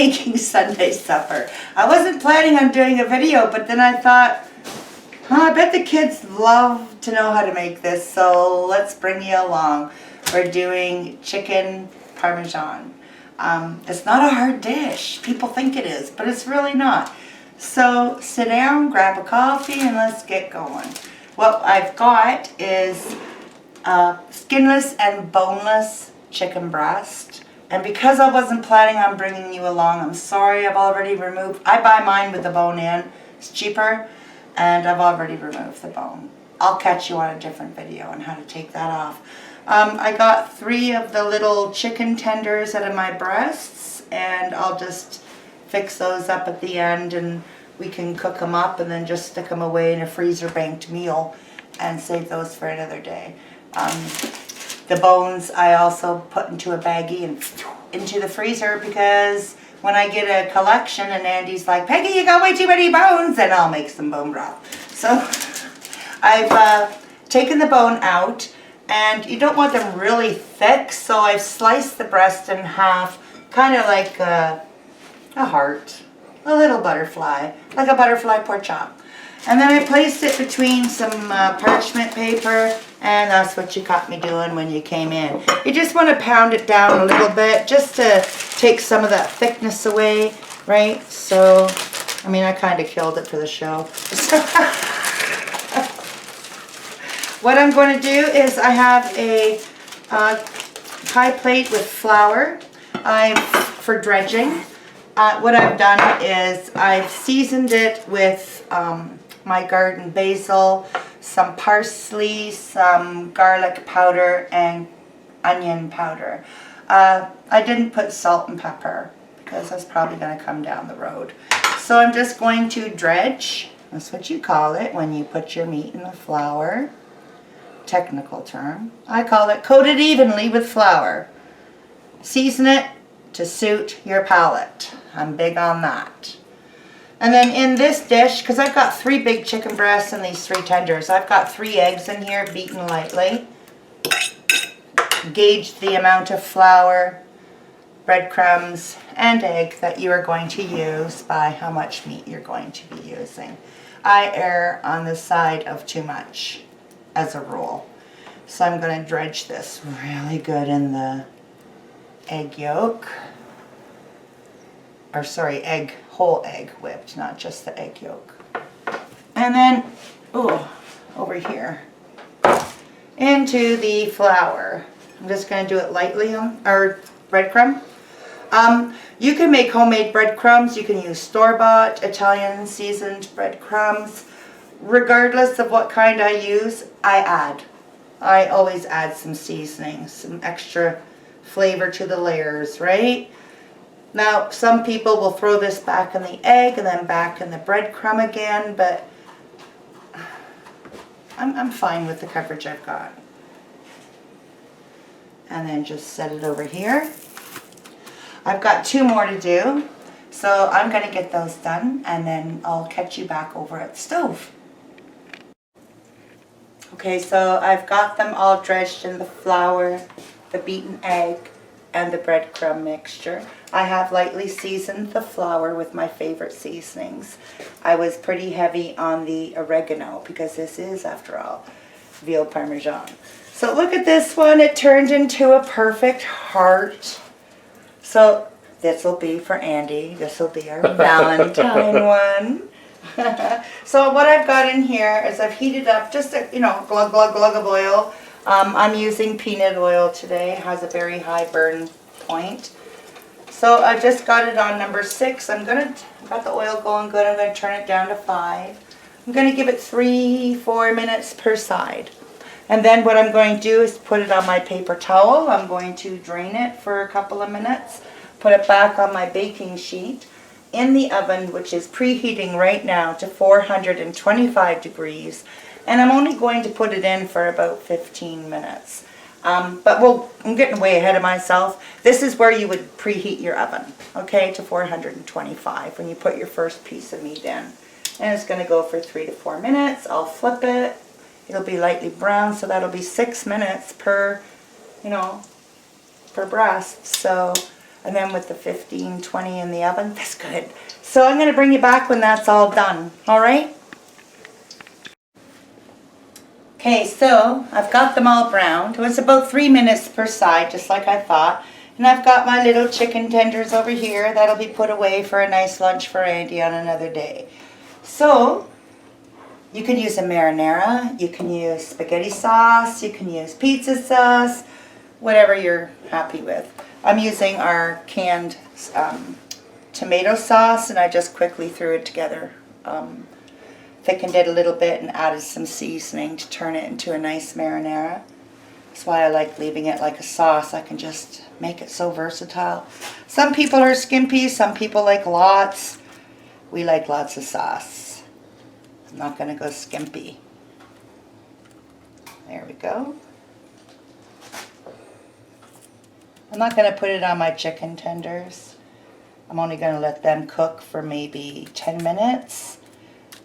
making Sunday supper. I wasn't planning on doing a video, but then I thought, I bet the kids love to know how to make this, so let's bring you along. We're doing chicken parmesan. It's not a hard dish. People think it is, but it's really not. So sit down, grab a coffee, and let's get going. What I've got is skinless and boneless chicken breast. And because I wasn't planning on bringing you along, I'm sorry, I've already removed. I buy mine with the bone in. It's cheaper, and I've already removed the bone. I'll catch you on a different video on how to take that off. I got 3 of the little chicken tenders out of my breasts, and I'll just fix those up at the end, and we can cook them up and then just stick them away in a freezer banked meal and save those for another day. The bones I also put into a baggie and into the freezer, because when I get a collection and Andy's like, Peggy, you got way too many bones, then I'll make some bone broth. So I've taken the bone out, and you don't want them really thick, so I've sliced the breast in half, kind of like a heart, a little butterfly, like a butterfly pork chop. And then I placed it between some parchment paper, and that's what you caught me doing when you came in. You just want to pound it down a little bit just to take some of that thickness away, right? So, I mean, I kind of killed it for the show. What I'm going to do is I have a pie plate with flour for dredging. What I've done is I've seasoned it with my garden basil, some parsley, some garlic powder, and onion powder. I didn't put salt and pepper because that's probably going to come down the road. So I'm just going to dredge. That's what you call it when you put your meat in the flour. Technical term. I call it coat it evenly with flour. Season it to suit your palate. I'm big on that. And then in this dish, because I've got 3 big chicken breasts and these 3 tenders, I've got 3 eggs in here beaten lightly. Gauge the amount of flour, breadcrumbs, and egg that you are going to use by how much meat you're going to be using. I err on the side of too much as a rule. So I'm going to dredge this really good in the egg yolk. Or sorry, whole egg whipped, not just the egg yolk. And then, over here, into the flour. I'm just going to do it lightly, or breadcrumb. You can make homemade breadcrumbs. You can use store-bought Italian seasoned breadcrumbs. Regardless of what kind I use, I always add some seasoning, some extra flavor to the layers, right? Now, some people will throw this back in the egg and then back in the breadcrumb again, but I'm fine with the coverage I've got. And then just set it over here. I've got 2 more to do, so I'm going to get those done, and then I'll catch you back over at the stove. Okay, so I've got them all dredged in the flour, the beaten egg, and the breadcrumb mixture. I have lightly seasoned the flour with my favorite seasonings. I was pretty heavy on the oregano because this is, after all, veal parmesan. So look at this one. It turned into a perfect heart. So this will be for Andy. This will be our Valentine one. So what I've got in here is I've heated up just a, glug, glug, glug of oil. I'm using peanut oil today. It has a very high burn point. So I just got it on number 6. Got the oil going good. I'm going to turn it down to 5. I'm going to give it 3-4 minutes per side. And then what I'm going to do is put it on my paper towel. I'm going to drain it for a couple of minutes, put it back on my baking sheet in the oven, which is preheating right now to 425 degrees. And I'm only going to put it in for about 15 minutes. I'm getting way ahead of myself. This is where you would preheat your oven, okay, to 425 when you put your first piece of meat in. And it's going to go for 3 to 4 minutes. I'll flip it. It'll be lightly brown, so that'll be 6 minutes per breast. So And then with the 15, 20 in the oven, that's good. So I'm going to bring you back when that's all done. All right? Okay, so I've got them all browned. It was about 3 minutes per side, just like I thought. And I've got my little chicken tenders over here. That'll be put away for a nice lunch for Andy on another day. So, you can use a marinara, you can use spaghetti sauce, you can use pizza sauce, whatever you're happy with. I'm using our canned tomato sauce, and I just quickly threw it together. Thickened it a little bit and added some seasoning to turn it into a nice marinara. That's why I like leaving it like a sauce. I can just make it so versatile. Some people are skimpy, some people like lots. We like lots of sauce. I'm not going to go skimpy. There we go. I'm not going to put it on my chicken tenders. I'm only going to let them cook for maybe 10 minutes.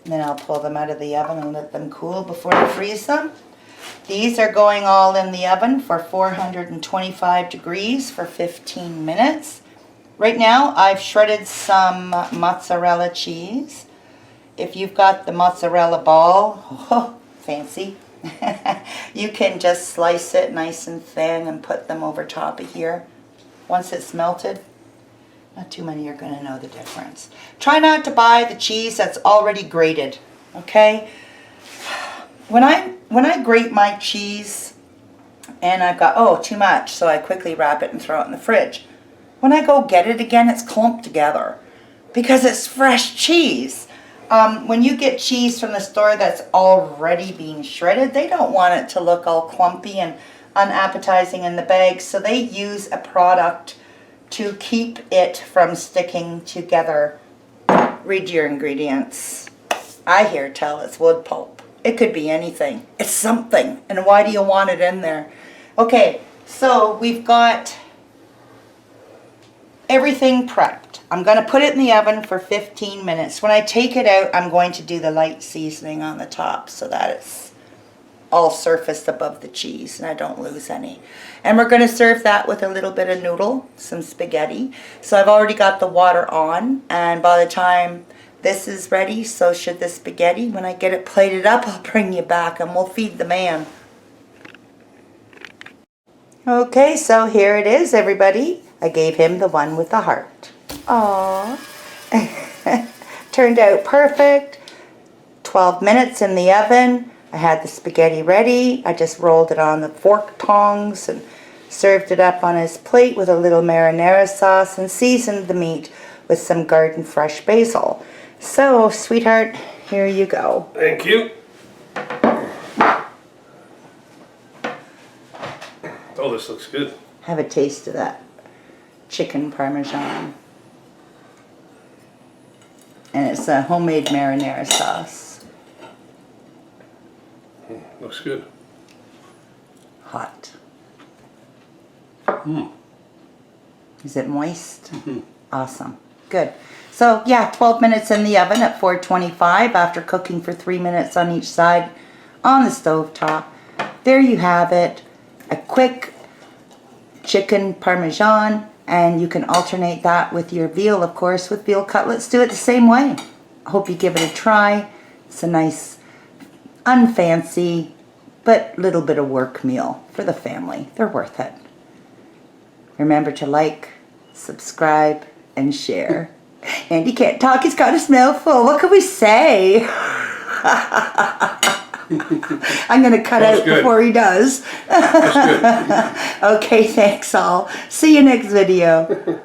And then I'll pull them out of the oven and let them cool before I freeze them. These are going all in the oven for 425 degrees for 15 minutes. Right now I've shredded some mozzarella cheese. If you've got the mozzarella ball, oh, fancy, you can just slice it nice and thin and put them over top of here. Once it's melted, not too many are going to know the difference. Try not to buy the cheese that's already grated, okay? When I grate my cheese and I've got, oh, too much, so I quickly wrap it and throw it in the fridge. When I go get it again, it's clumped together because it's fresh cheese. When you get cheese from the store that's already being shredded, they don't want it to look all clumpy and unappetizing in the bag, so they use a product to keep it from sticking together. Read your ingredients. I hear tell it's wood pulp. It could be anything. It's something. And why do you want it in there? Okay, so we've got everything prepped. I'm going to put it in the oven for 15 minutes. When I take it out, I'm going to do the light seasoning on the top so that it's all surfaced above the cheese and I don't lose any. And we're going to serve that with a little bit of noodle, some spaghetti. So I've already got the water on, and by the time this is ready, so should the spaghetti. When I get it plated up, I'll bring you back and we'll feed the man. Okay, so here it is, everybody. I gave him the one with the heart. Aww. Turned out perfect. 12 minutes in the oven. I had the spaghetti ready. I just rolled it on the fork tongs and served it up on his plate with a little marinara sauce and seasoned the meat with some garden fresh basil. So, sweetheart, here you go. Thank you. Oh, this looks good. Have a taste of that chicken parmesan. And it's a homemade marinara sauce. Looks good. Hot. Mm. Is it moist? Mm-hmm. Awesome. Good. So, yeah, 12 minutes in the oven at 425 after cooking for 3 minutes on each side on the stove top. There you have it. A quick chicken parmesan, and you can alternate that with your veal, of course, with veal cutlets. Do it the same way. I hope you give it a try. It's a nice, unfancy, but little bit of work meal for the family. They're worth it. Remember to like, subscribe, and share. Andy can't talk, he's got his mouth full. What can we say? I'm going to cut That's out good. before he does. That's good. Okay, thanks all. See you next video.